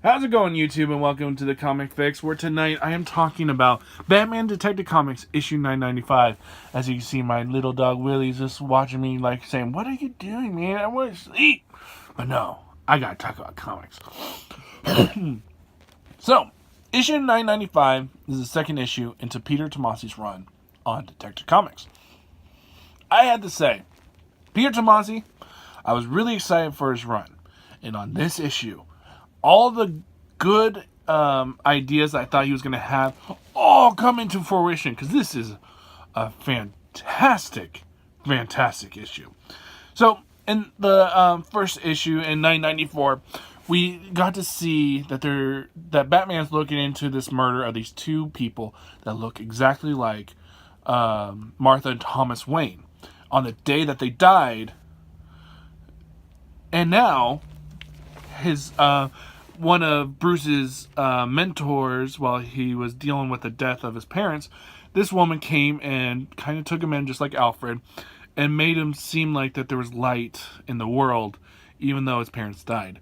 How's it going, YouTube, and welcome to the Comic Fix, where tonight I am talking about Batman Detective Comics, issue 995. As you can see, my little dog Willie's just watching me, like, saying, "What are you doing, man? I want to sleep." But no, I gotta talk about comics. So, issue 995 is the second issue into Peter Tomasi's run on Detective Comics. I had to say, Peter Tomasi, I was really excited for his run. And on this issue, all the good ideas I thought he was going to have all come into fruition, because this is a fantastic issue. So, in the first issue in 994, we got to see that Batman's looking into this murder of these two people that look exactly like Martha and Thomas Wayne on the day that they died. And now his one of Bruce's mentors, while he was dealing with the death of his parents, this woman came and kind of took him in, just like Alfred, and made him seem like that there was light in the world, even though his parents died.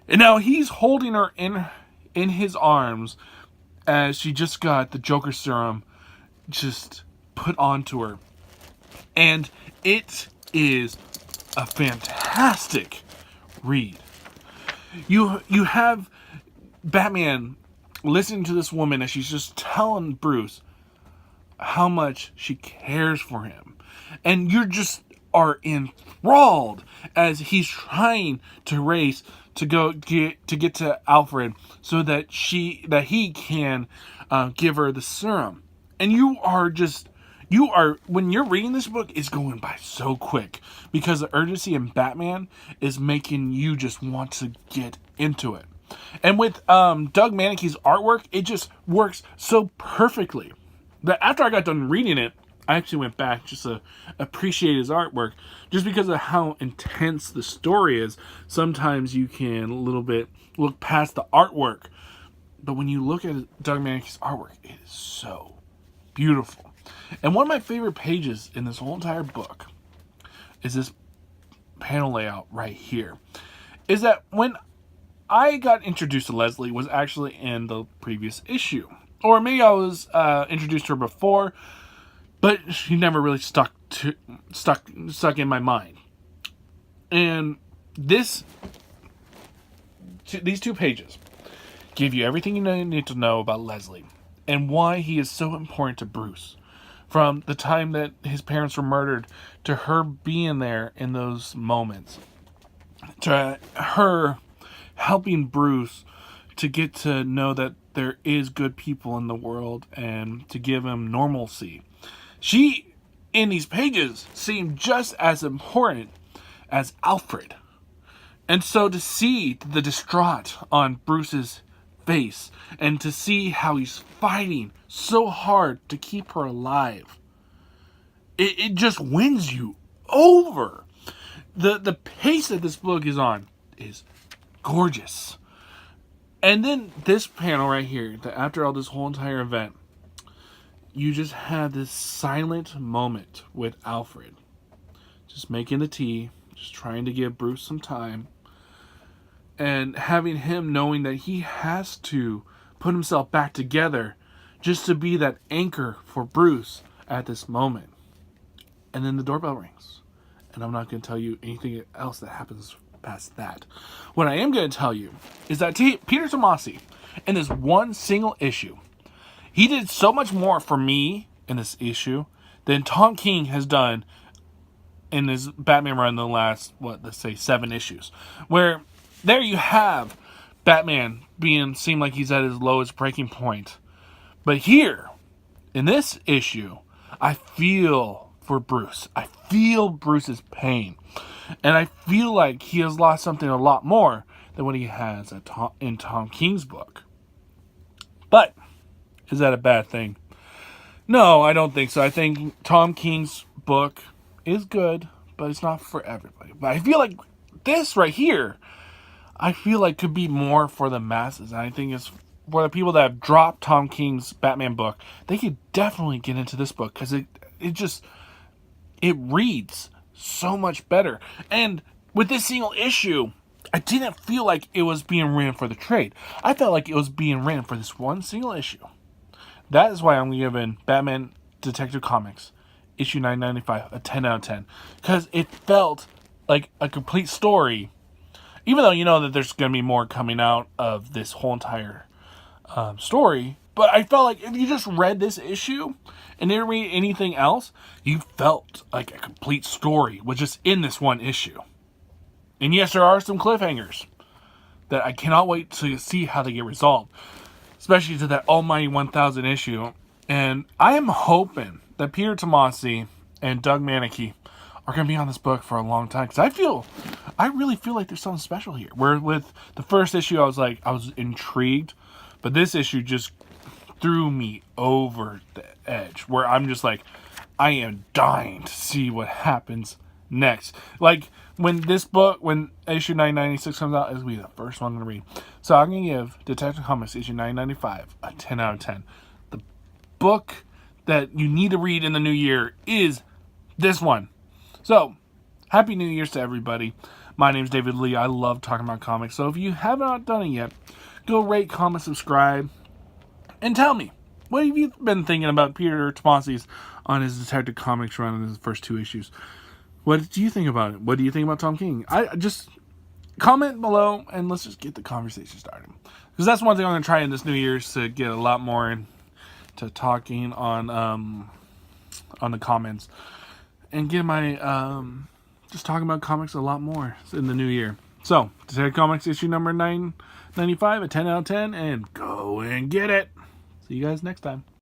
And now he's holding her in his arms as she just got the Joker serum just put onto her. And it is a fantastic read. You have Batman listening to this woman as she's just telling Bruce how much she cares for him. And you just are enthralled as he's trying to race to get to Alfred so that he can give her the serum. And you are, when you're reading this book, it's going by so quick because the urgency in Batman is making you just want to get into it. And with Doug Manicky's artwork, it just works so perfectly that after I got done reading it, I actually went back just to appreciate his artwork, just because of how intense the story is. Sometimes you can a little bit look past the artwork, but when you look at Doug Manicky's artwork, it is so beautiful. And one of my favorite pages in this whole entire book is this panel layout right here. Is that when I got introduced to Leslie was actually in the previous issue. Or maybe I was introduced to her before, but she never really stuck in my mind. And these two pages give you everything you need to know about Leslie and why he is so important to Bruce. From the time that his parents were murdered, to her being there in those moments, to her helping Bruce to get to know that there is good people in the world and to give him normalcy. She, in these pages, seemed just as important as Alfred. And so to see the distraught on Bruce's face and to see how he's fighting so hard to keep her alive, it just wins you over. The pace that this book is on is gorgeous. And then this panel right here, that after all this whole entire event, you just have this silent moment with Alfred, just making the tea, just trying to give Bruce some time, and having him knowing that he has to put himself back together just to be that anchor for Bruce at this moment. And then the doorbell rings. And I'm not going to tell you anything else that happens past that. What I am going to tell you is that Peter Tomasi, in this one single issue, he did so much more for me in this issue than Tom King has done in his Batman run in the last, let's say 7 issues. Where there you have Batman seem like he's at his lowest breaking point. But here, in this issue, I feel for Bruce. I feel Bruce's pain. And I feel like he has lost something a lot more than what he has in Tom King's book. But, is that a bad thing? No, I don't think so. I think Tom King's book is good, but it's not for everybody. But I feel like this right here, I feel like could be more for the masses. And I think it's for the people that have dropped Tom King's Batman book. They could definitely get into this book because it reads so much better. And with this single issue, I didn't feel like it was being written for the trade. I felt like it was being written for this one single issue. That is why I'm giving Batman Detective Comics issue 995 a 10 out of 10. Because it felt like a complete story. Even though you know that there's going to be more coming out of this whole entire story. But I felt like if you just read this issue and didn't read anything else, you felt like a complete story was just in this one issue. And yes, there are some cliffhangers that I cannot wait to see how they get resolved. Especially to that almighty 1000 issue. And I am hoping that Peter Tomasi and Doug Manicki are going to be on this book for a long time. Because I really feel like there's something special here. Where with the first issue, I was intrigued. But this issue just threw me over the edge. Where I'm just like, I am dying to see what happens next. Like, when issue 996 comes out, it'll be the first one I'm going to read. So I'm going to give Detective Comics issue 995 a 10 out of 10. The book that you need to read in the new year is this one. So, Happy New Year's to everybody. My name's David Lee. I love talking about comics. So if you have not done it yet, go rate, comment, subscribe, and tell me, what have you been thinking about Peter Tomasi's on his Detective Comics run in his first 2 issues? What do you think about it? What do you think about Tom King? I just comment below and let's just get the conversation started. Because that's one thing I'm going to try in this New Year's, to get a lot more into talking on the comments and get my just talking about comics a lot more in the new year. So, Detective Comics issue number 995, a 10 out of 10, and go and get it. See you guys next time.